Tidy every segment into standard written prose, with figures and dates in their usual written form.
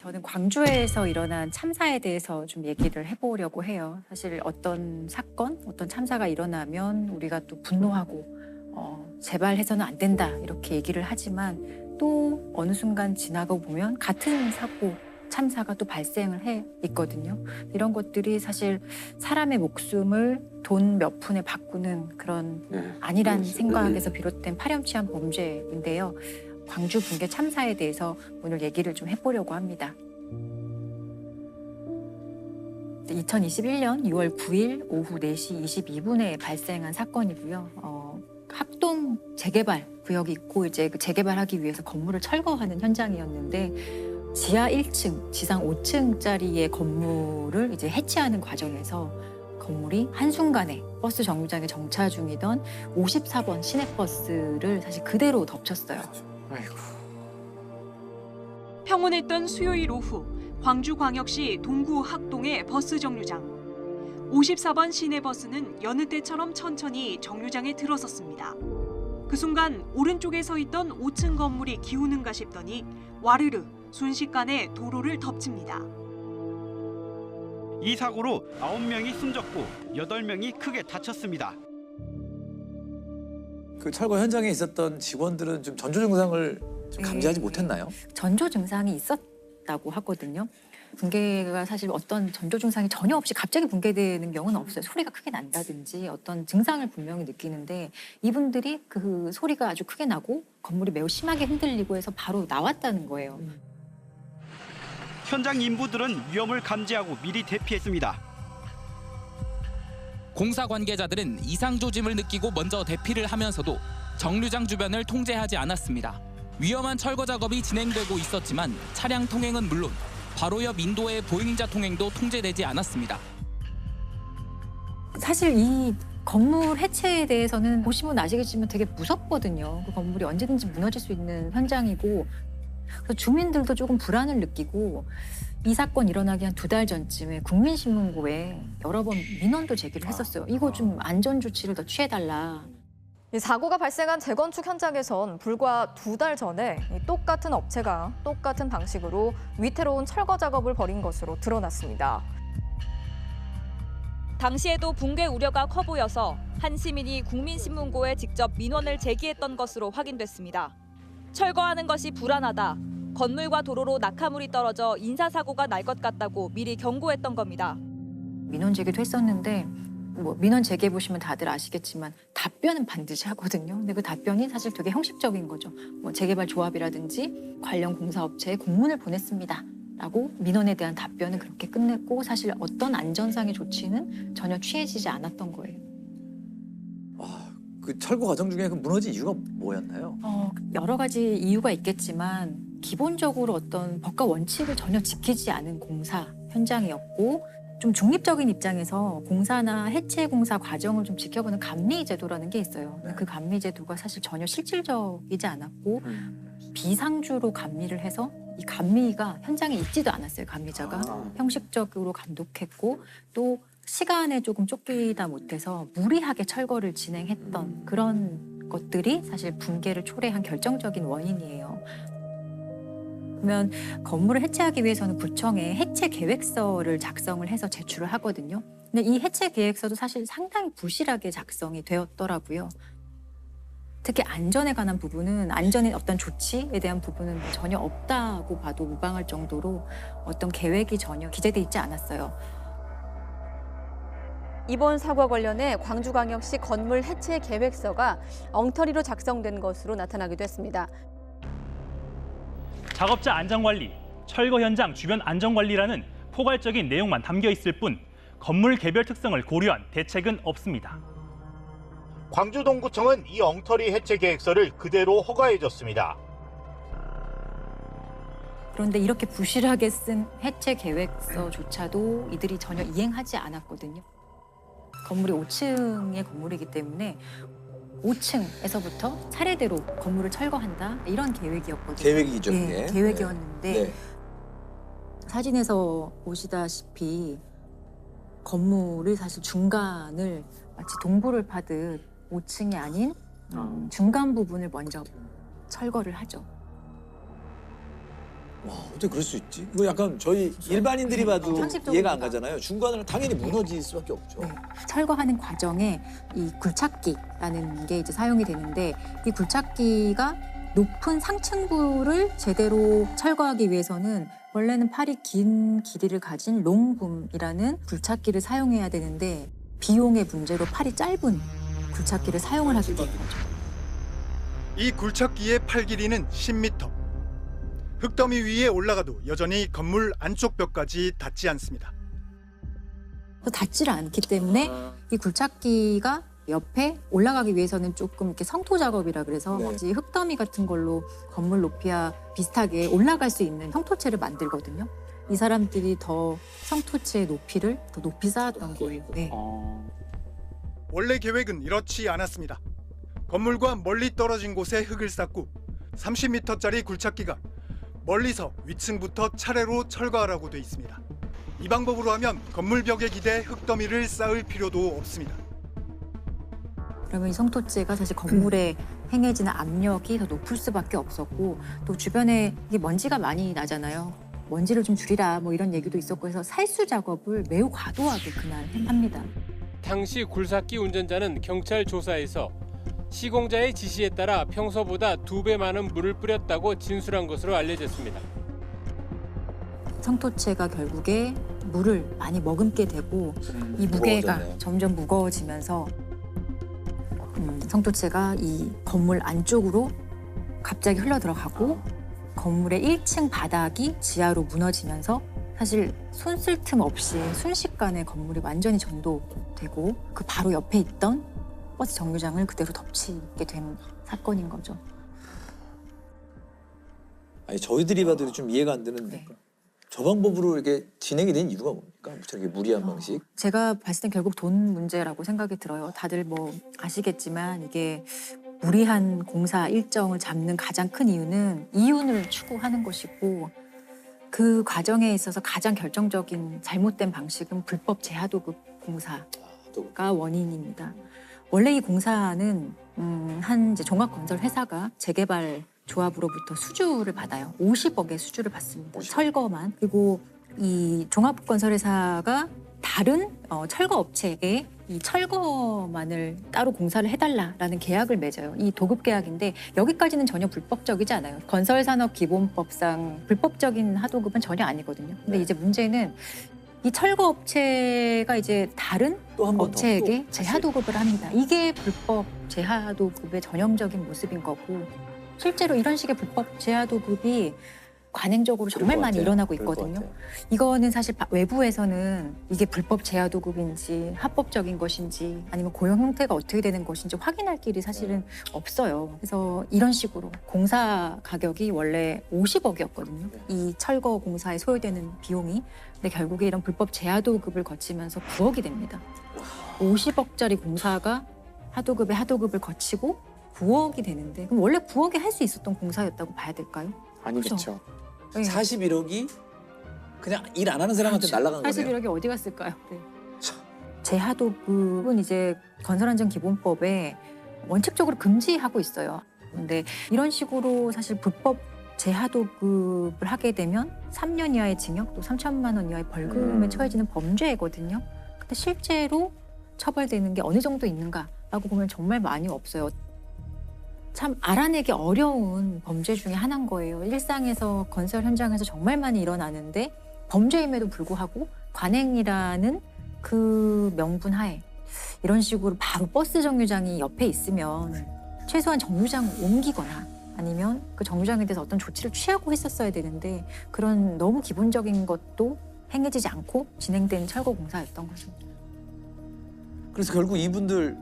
저는 광주에서 일어난 참사에 대해서 좀 얘기를 해보려고 해요. 사실 어떤 사건, 어떤 참사가 일어나면 우리가 또 분노하고 제발 해서는 안 된다 이렇게 얘기를 하지만 또 어느 순간 지나고 보면 같은 사고, 참사가 또 발생을 해 있거든요. 이런 것들이 사실 사람의 목숨을 돈 몇 푼에 바꾸는 그런 안일한 생각에서 비롯된 파렴치한 범죄인데요. 광주 붕괴 참사에 대해서 오늘 얘기를 좀 해보려고 합니다. 2021년 6월 9일 오후 4시 22분에 발생한 사건이고요. 학동 재개발 구역이 있고 이제 그 재개발하기 위해서 건물을 철거하는 현장이었는데 지하 1층, 지상 5층짜리의 건물을 이제 해체하는 과정에서 건물이 한순간에 버스 정류장에 정차 중이던 54번 시내버스를 사실 그대로 덮쳤어요. 아이고. 평온했던 수요일 오후 광주광역시 동구 학동의 버스 정류장. 54번 시내버스는 여느 때처럼 천천히 정류장에 들어섰습니다. 그 순간 오른쪽에 서 있던 5층 건물이 기우는가 싶더니 와르르 순식간에 도로를 덮칩니다. 이 사고로 9명이 숨졌고 8명이 크게 다쳤습니다. 그 철거 현장에 있었던 직원들은 좀 전조 증상을 좀 감지하지 못했나요? 전조 증상이 있었다고 하거든요. 붕괴가 사실 어떤 전조 증상이 전혀 없이 갑자기 붕괴되는 경우는 없어요. 소리가 크게 난다든지 어떤 증상을 분명히 느끼는데 이분들이 그 소리가 아주 크게 나고 건물이 매우 심하게 흔들리고 해서 바로 나왔다는 거예요. 현장 인부들은 위험을 감지하고 미리 대피했습니다. 공사 관계자들은 이상 조짐을 느끼고 먼저 대피를 하면서도 정류장 주변을 통제하지 않았습니다. 위험한 철거 작업이 진행되고 있었지만 차량 통행은 물론 바로 옆 인도의 보행자 통행도 통제되지 않았습니다. 사실 이 건물 해체에 대해서는 보시면 아시겠지만 되게 무섭거든요. 그 건물이 언제든지 무너질 수 있는 현장이고 그래서 주민들도 조금 불안을 느끼고 이 사건 일어나기 한 2달 전쯤에 국민신문고에 여러 번 민원도 제기를 했었어요. 이거 좀 안전 조치를 더 취해달라. 이 사고가 발생한 재건축 현장에선 불과 2달 전에 똑같은 업체가 똑같은 방식으로 위태로운 철거 작업을 벌인 것으로 드러났습니다. 당시에도 붕괴 우려가 커 보여서 한 시민이 국민신문고에 직접 민원을 제기했던 것으로 확인됐습니다. 철거하는 것이 불안하다. 건물과 도로로 낙하물이 떨어져 인사사고가 날 것 같다고 미리 경고했던 겁니다. 민원 제기도 했었는데 민원 제기해 보시면 다들 아시겠지만 답변은 반드시 하거든요. 근데 그 답변이 사실 되게 형식적인 거죠. 재개발 조합이라든지 관련 공사업체에 공문을 보냈습니다. 라고 민원에 대한 답변은 그렇게 끝냈고 사실 어떤 안전상의 조치는 전혀 취해지지 않았던 거예요. 그 철거 과정 중에 그 무너진 이유가 뭐였나요? 여러 가지 이유가 있겠지만 기본적으로 어떤 법과 원칙을 전혀 지키지 않은 공사 현장이었고 좀 중립적인 입장에서 공사나 해체 공사 과정을 좀 지켜보는 감리 제도라는 게 있어요. 그 감리 제도가 사실 전혀 실질적이지 않았고 비상주로 감리를 해서 이 감리가 현장에 있지도 않았어요. 감리자가 형식적으로 감독했고 또 시간에 조금 쫓기다 못해서 무리하게 철거를 진행했던 그런 것들이 사실 붕괴를 초래한 결정적인 원인이에요. 그러면 건물을 해체하기 위해서는 구청에 해체 계획서를 작성을 해서 제출을 하거든요. 근데 이 해체 계획서도 사실 상당히 부실하게 작성이 되었더라고요. 특히 안전에 관한 부분은 안전의 어떤 조치에 대한 부분은 전혀 없다고 봐도 무방할 정도로 어떤 계획이 전혀 기재돼 있지 않았어요. 이번 사고와 관련해 광주광역시 건물 해체 계획서가 엉터리로 작성된 것으로 나타나기도 했습니다. 작업자 안전관리, 철거 현장 주변 안전관리라는 포괄적인 내용만 담겨 있을 뿐 건물 개별 특성을 고려한 대책은 없습니다. 광주동구청은 이 엉터리 해체 계획서를 그대로 허가해줬습니다. 그런데 이렇게 부실하게 쓴 해체 계획서조차도 이들이 전혀 이행하지 않았거든요. 건물이 5층의 건물이기 때문에 5층에서부터 차례대로 건물을 철거한다 이런 계획이었거든요. 계획이죠. 네, 그게. 계획이었는데 네. 사진에서 보시다시피 건물이 사실 중간을 마치 동굴을 파듯 5층이 아닌 중간 부분을 먼저 철거를 하죠. 와, 어떻게 그럴 수 있지? 이거 약간 저희 일반인들이 봐도 상식적으로 이해가 안 보다. 가잖아요. 중간으로 당연히 무너질 수밖에 없죠. 네. 철거하는 과정에 이 굴착기라는 게 이제 사용이 되는데 이 굴착기가 높은 상층부를 제대로 철거하기 위해서는 원래는 팔이 긴 길이를 가진 롱붐이라는 굴착기를 사용해야 되는데 비용의 문제로 팔이 짧은 굴착기를 사용을 하게 된 거죠. 이 굴착기의 팔 길이는 10m. 흙더미 위에 올라가도 여전히 건물 안쪽 벽까지 닿지 않습니다. 그래서 닿지를 않기 때문에 이 굴착기가 옆에 올라가기 위해서는 조금 이렇게 성토 작업이라 그래서 네. 이제 흙더미 같은 걸로 건물 높이와 비슷하게 올라갈 수 있는 성토체를 만들거든요. 이 사람들이 더 성토체의 높이를 더 높이 쌓았던 거예요. 네. 원래 계획은 이렇지 않았습니다. 건물과 멀리 떨어진 곳에 흙을 쌓고 30m짜리 굴착기가 멀리서 위층부터 차례로 철거하라고 돼 있습니다. 이 방법으로 하면 건물 벽에 기대 흙더미를 쌓을 필요도 없습니다. 그러면 이 성토체가 사실 건물에 행해지는 압력이 더 높을 수밖에 없었고 또 주변에 이게 먼지가 많이 나잖아요. 먼지를 좀 줄이라 뭐 이런 얘기도 있었고 해서 살수 작업을 매우 과도하게 그날 합니다. 당시 굴삭기 운전자는 경찰 조사에서 시공자의 지시에 따라 평소보다 2배 많은 물을 뿌렸다고 진술한 것으로 알려졌습니다. 성토체가 결국에 물을 많이 머금게 되고 이 무게가 무거워졌네요. 점점 무거워지면서 성토체가 이 건물 안쪽으로 갑자기 흘러 들어가고 건물의 1층 바닥이 지하로 무너지면서 사실 손 쓸 틈 없이 순식간에 건물이 완전히 전도되고 그 바로 옆에 있던 버스 정류장을 그대로 덮치게 된 사건인 거죠. 아니 저희들이 봐도 좀 이해가 안 되는데 네. 저 방법으로 이렇게 진행이 된 이유가 뭡니까? 저렇게 무리한 방식. 제가 봤을 땐 결국 돈 문제라고 생각이 들어요. 다들 뭐 아시겠지만 이게 무리한 공사 일정을 잡는 가장 큰 이유는 이윤을 추구하는 것이고 그 과정에 있어서 가장 결정적인 잘못된 방식은 불법 재하도급 공사가 원인입니다. 원래 이 공사는 한 이제 종합건설 회사가 재개발 조합으로부터 수주를 받아요. 50억의 수주를 받습니다. 50억. 철거만. 그리고 이 종합건설회사가 다른 철거 업체에 이 철거만을 따로 공사를 해달라라는 계약을 맺어요. 이 도급 계약인데 여기까지는 전혀 불법적이지 않아요. 건설산업기본법상 불법적인 하도급은 전혀 아니거든요. 근데 네. 이제 문제는 이 철거 업체가 이제 다른 또 한 번 더. 업체에게 또 재하도급을 합니다. 이게 불법 재하도급의 전형적인 모습인 거고 실제로 이런 식의 불법 재하도급이 관행적으로 정말 많이 일어나고 있거든요. 이거는 사실 외부에서는 이게 불법 재하도급인지 합법적인 것인지 아니면 고용 형태가 어떻게 되는 것인지 확인할 길이 사실은 없어요. 그래서 이런 식으로 공사 가격이 원래 50억이었거든요. 이 철거 공사에 소요되는 비용이. 근데 결국에 이런 불법 재하도급을 거치면서 9억이 됩니다. 50억짜리 공사가 하도급을 거치고 9억이 되는데 그럼 원래 9억에 할 수 있었던 공사였다고 봐야 될까요? 아니겠죠. 네. 41억이 그냥 일 안 하는 사람한테 날아간 거네요. 41억이 어디 갔을까요? 네. 재하도급은 이제 건설안전기본법에 원칙적으로 금지하고 있어요. 근데 이런 식으로 사실 불법 재하도급을 하게 되면 3년 이하의 징역 또 3천만 원 이하의 벌금에 처해지는 범죄거든요. 근데 실제로 처벌되는 게 어느 정도 있는가라고 보면 정말 많이 없어요. 참 알아내기 어려운 범죄 중에 하나인 거예요. 일상에서 건설 현장에서 정말 많이 일어나는데 범죄임에도 불구하고 관행이라는 그 명분 하에 이런 식으로 바로 버스 정류장이 옆에 있으면 최소한 정류장을 옮기거나 아니면 그 정류장에 대해서 어떤 조치를 취하고 했었어야 되는데 그런 너무 기본적인 것도 행해지지 않고 진행된 철거 공사였던 거죠. 그래서 결국 이분들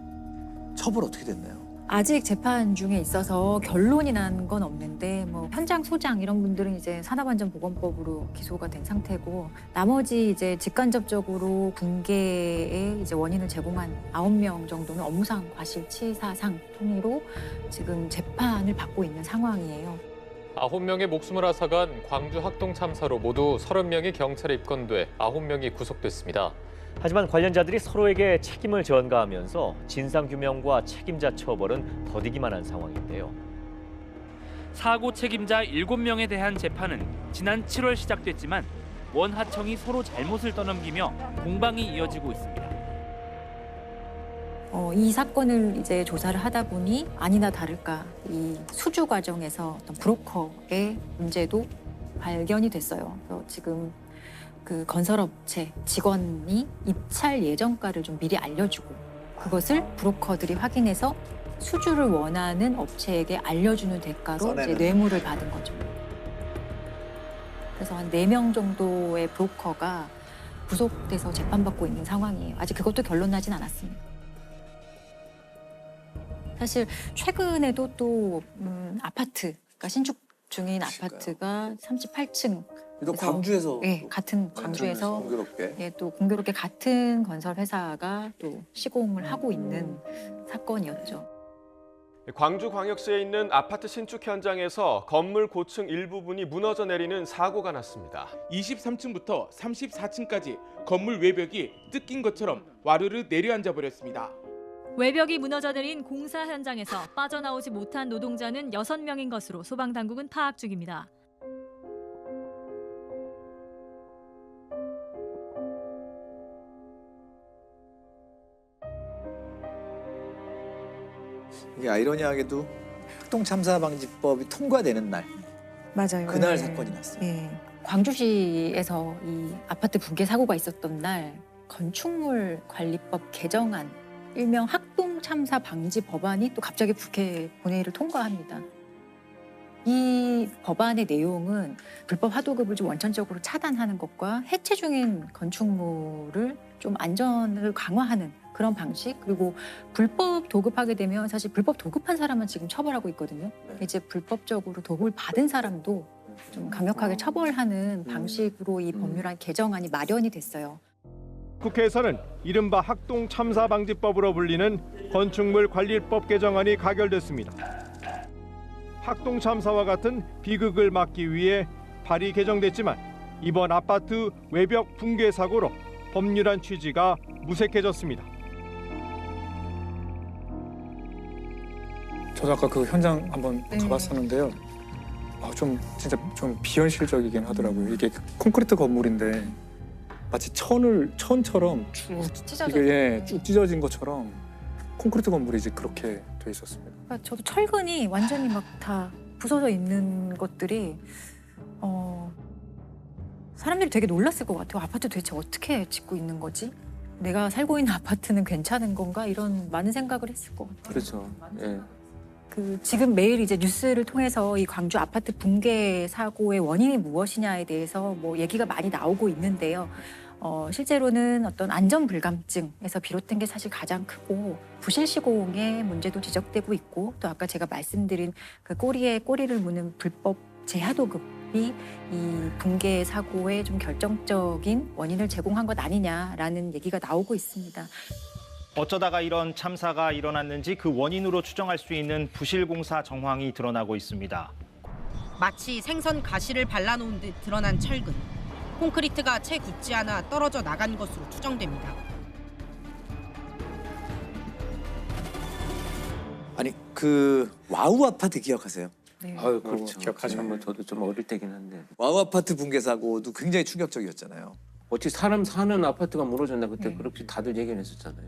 처벌 어떻게 됐나요? 아직 재판 중에 있어서 결론이 난 건 없는데 뭐 현장 소장 이런 분들은 이제 산업안전보건법으로 기소가 된 상태고 나머지 이제 직간접적으로 붕괴의 이제 원인을 제공한 9명 정도는 업무상 과실치사상 혐의로 지금 재판을 받고 있는 상황이에요. 9명의 목숨을 앗아간 광주 학동 참사로 모두 30명이 경찰에 입건돼 9명이 구속됐습니다. 하지만 관련자들이 서로에게 책임을 전가하면서 진상규명과 책임자 처벌은 더디기만 한 상황인데요. 사고 책임자 7명에 대한 재판은 지난 7월 시작됐지만 원하청이 서로 잘못을 떠넘기며 공방이 이어지고 있습니다. 이 사건을 이제 조사를 하다 보니 아니나 다를까 이 수주 과정에서 어떤 브로커의 문제도 발견이 됐어요. 그래서 지금 그 건설업체 직원이 입찰 예정가를 좀 미리 알려주고 그것을 브로커들이 확인해서 수주를 원하는 업체에게 알려주는 대가로 이제 뇌물을 받은 거죠. 그래서 한 4명 정도의 브로커가 구속돼서 재판받고 있는 상황이에요. 아직 그것도 결론 나진 않았습니다. 사실 최근에도 또 아파트, 그러니까 신축 중인 아파트가 38층. 또 광주에서. 네, 같은 광주에서 공교롭게. 예, 또 공교롭게 같은 건설 회사가 또 시공을 하고 있는 사건이었죠. 광주광역시에 있는 아파트 신축 현장에서 건물 고층 일부분이 무너져 내리는 사고가 났습니다. 23층부터 34층까지 건물 외벽이 뜯긴 것처럼 와르르 내려앉아 버렸습니다. 외벽이 무너져 내린 공사 현장에서 빠져나오지 못한 노동자는 6명인 것으로 소방당국은 파악 중입니다. 이게 아이러니하게도 학동참사방지법이 통과되는 날, 맞아요. 그날 사건이 났어요. 네. 광주시에서 이 아파트 붕괴 사고가 있었던 날 건축물 관리법 개정안 일명 학동참사 방지 법안이 또 갑자기 국회 본회의를 통과합니다. 이 법안의 내용은 불법 하도급을 좀 원천적으로 차단하는 것과 해체 중인 건축물을 좀 안전을 강화하는 그런 방식, 그리고 불법 도급하게 되면 사실 불법 도급한 사람은 지금 처벌하고 있거든요. 이제 불법적으로 도급을 받은 사람도 좀 강력하게 처벌하는 방식으로 이 법률안 개정안이 마련이 됐어요. 국회에서는 이른바 학동참사방지법으로 불리는 건축물 관리법 개정안이 가결됐습니다. 학동참사와 같은 비극을 막기 위해 발의 개정됐지만 이번 아파트 외벽 붕괴 사고로 법률안 취지가 무색해졌습니다. 저도 아까 그 현장 한번 가봤었는데요. 진짜 좀 비현실적이긴 하더라고요. 이게 콘크리트 건물인데 마치 천처럼 쭉 이게 쭉 찢어진 것처럼 콘크리트 건물이 이제 그렇게 돼 있었습니다. 그러니까 저도 철근이 완전히 막 다 부서져 있는 것들이 사람들이 되게 놀랐을 것 같아요. 아파트 도대체 어떻게 짓고 있는 거지? 내가 살고 있는 아파트는 괜찮은 건가? 이런 많은 생각을 했을 것 같아요. 그렇죠. 예. 지금 매일 이제 뉴스를 통해서 이 광주 아파트 붕괴 사고의 원인이 무엇이냐에 대해서 뭐 얘기가 많이 나오고 있는데요. 실제로는 어떤 안전 불감증에서 비롯된 게 사실 가장 크고 부실 시공의 문제도 지적되고 있고 또 아까 제가 말씀드린 그 꼬리에 꼬리를 무는 불법 재하도급이 이 붕괴 사고의 좀 결정적인 원인을 제공한 것 아니냐라는 얘기가 나오고 있습니다. 어쩌다가 이런 참사가 일어났는지 그 원인으로 추정할 수 있는 부실공사 정황이 드러나고 있습니다. 마치 생선 가시를 발라놓은 듯 드러난 철근. 콘크리트가 채 굳지 않아 떨어져 나간 것으로 추정됩니다. 아니 그 와우 아파트 기억하세요? 네. 아유, 그렇죠. 기억하죠. 저도 좀 어릴 때긴 한데. 와우 아파트 붕괴 사고도 굉장히 충격적이었잖아요. 어찌 사람 사는 아파트가 무너졌나 그때 그렇게 다들 얘기를 했었잖아요.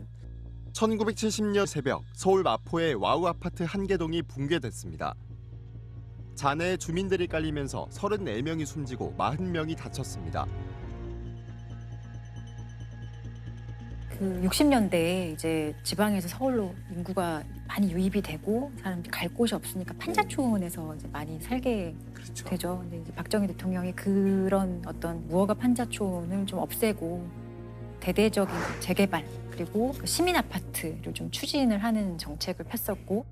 1970년 새벽 서울 마포의 와우 아파트 한 개동이 붕괴됐습니다. 잔해에 주민들이 깔리면서 34명이 숨지고 40명이 다쳤습니다. 그 60년대에 이제 지방에서 서울로 인구가 많이 유입이 되고 사람들이 갈 곳이 없으니까 판자촌에서 이제 많이 살게 되죠. 근데 이제 박정희 대통령이 그런 어떤 무허가 판자촌을 좀 없애고 대대적인 재개발 그리고 시민 아파트를 좀 추진을 하는 정책을 폈었고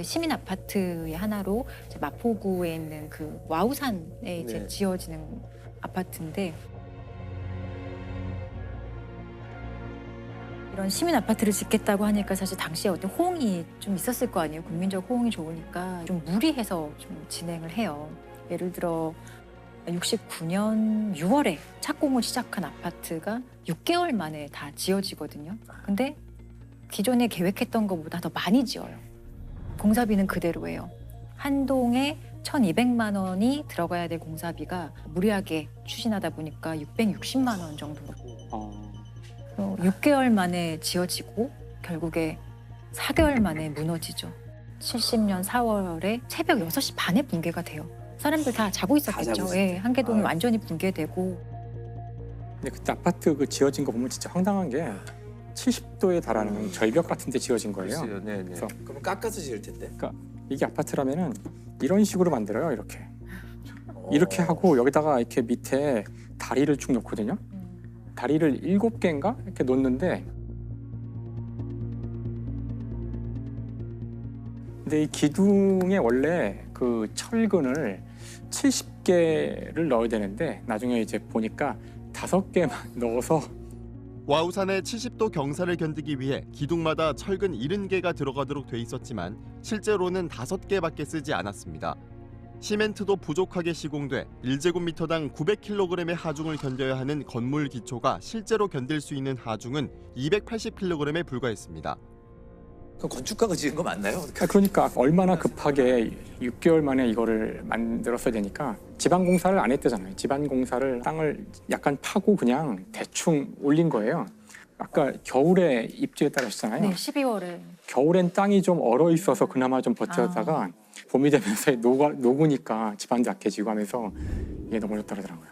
시민 아파트의 하나로 이제 마포구에 있는 그 와우산에 이제 지어지는 아파트인데 이런 시민 아파트를 짓겠다고 하니까 사실 당시에 어떤 호응이 좀 있었을 거 아니에요. 국민적 호응이 좋으니까 좀 무리해서 좀 진행을 해요. 예를 들어 69년 6월에 착공을 시작한 아파트가 6개월 만에 다 지어지거든요. 근데 기존에 계획했던 것보다 더 많이 지어요. 공사비는 그대로예요. 한 동에 1,200만 원이 들어가야 될 공사비가 무리하게 추진하다 보니까 660만 원 정도로 6개월 만에 지어지고 결국에 4개월 만에 무너지죠. 70년 4월에 새벽 6시 반에 붕괴가 돼요. 사람들 다 자고 있었겠죠. 예, 한계동이 완전히 붕괴되고. 근데 그때 아파트 그 지어진 거 보면 진짜 황당한 게 70도에 달하는 절벽 같은 데 지어진 거예요. 글쎄요, 네네. 그래서 그럼 깎아서 지을 텐데. 그러니까 이게 아파트라면은 이런 식으로 만들어요. 이렇게 하고 여기다가 이렇게 밑에 다리를 쭉 놓거든요. 다리를 7개인가 이렇게 놓는데, 근데 이 기둥에 원래 그 철근을 70개를 넣어야 되는데 나중에 이제 보니까 5개만 넣어서. 와우산의 70도 경사를 견디기 위해 기둥마다 철근 70개가 들어가도록 돼 있었지만 실제로는 5개밖에 쓰지 않았습니다. 시멘트도 부족하게 시공돼 1제곱미터당 900kg의 하중을 견뎌야 하는 건물 기초가 실제로 견딜 수 있는 하중은 280kg에 불과했습니다. 그럼 건축가가 지은 거 맞나요? 그러니까 얼마나 급하게 6개월 만에 이거를 만들었어야 되니까 지방공사를 안 했대잖아요. 지방공사를 땅을 약간 파고 그냥 대충 올린 거예요. 아까 겨울에 입주했다고 하셨잖아요. 네, 12월에. 겨울엔 땅이 좀 얼어 있어서 그나마 좀 버텼다가 봄이 되면서 녹으니까 집안도 약해지고 하면서 이게 넘어졌다 그러더라고요.